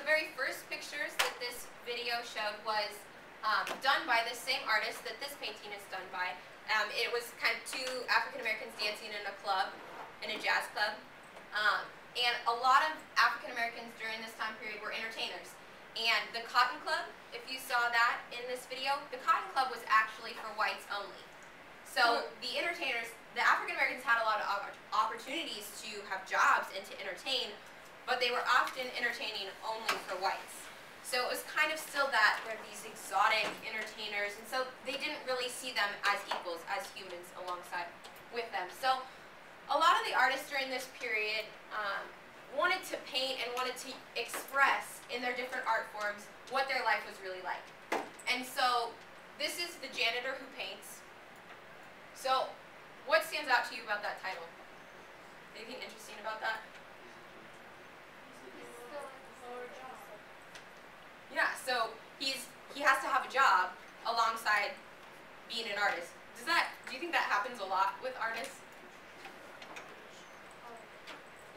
the very first pictures that this video showed was done by the same artist that this painting is done by. It was kind of two African Americans dancing in a club, in a jazz club. And a lot of African Americans during this time period were entertainers. And the Cotton Club, if you saw that in this video, the Cotton Club was actually for whites only. So the entertainers, the African Americans had a lot of opportunities to have jobs and to entertain, but they were often entertaining only for whites. So it was kind of still that they're these exotic entertainers, and so they didn't really see them as equals, as humans alongside with them. So a lot of the artists during this period wanted to paint and wanted to express in their different art forms what their life was really like. And so this is the janitor who paints. So what stands out to you about that title? Anything interesting about that? Yeah, so he has to have a job alongside being an artist. Do you think that happens a lot with artists?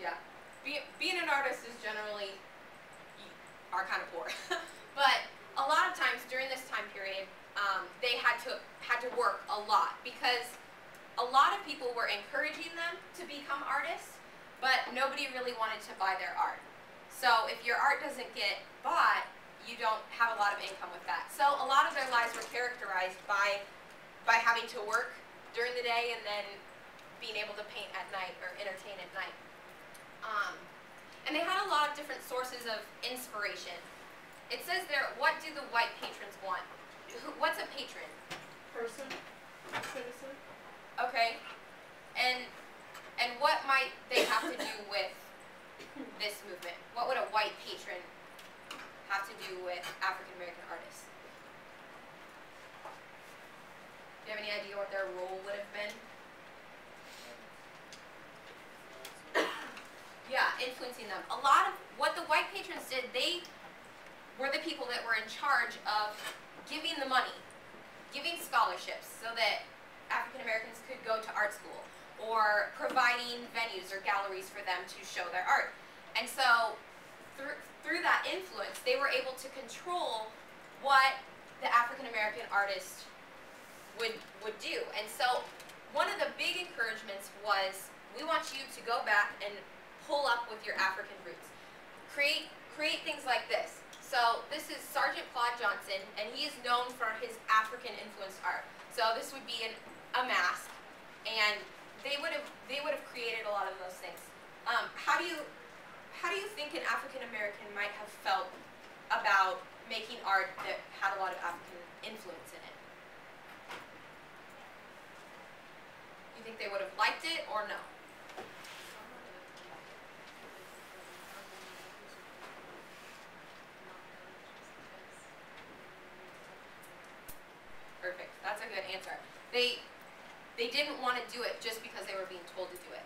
Yeah. Being an artist is generally, you are kind of poor. But a lot of times during this time period, they had to work a lot because a lot of people were encouraging them to become artists, but nobody really wanted to buy their art. So if your art doesn't get bought, you don't have a lot of income with that. So a lot of their lives were characterized by having to work during the day and then being able to paint at night or entertain at night. And they had a lot of different sources of inspiration. It says there, what do the white patrons want? What's a patron? Person, citizen. Okay. And what might they have to do with this movement? What would a white patron have to do with African American artists? Do you have any idea what their role would have been? Yeah, influencing them. A lot of what the white patrons did, they were the people that were in charge of giving the money, giving scholarships so that African Americans could go to art school, or providing venues or galleries for them to show their art. And so through that influence, they were able to control what the African American artist would do. And so one of the big encouragements was, we want you to go back and pull up with your African roots. Create things like this. So this is Sergeant Claude Johnson, and he is known for his African influenced art. So this would be a mask, and they would have created a lot of those things. How do you think an African American might have felt about making art that had a lot of African influence in it? You think they would have liked it or no? Perfect. That's a good answer. They didn't want to do it just because they were being told to do it.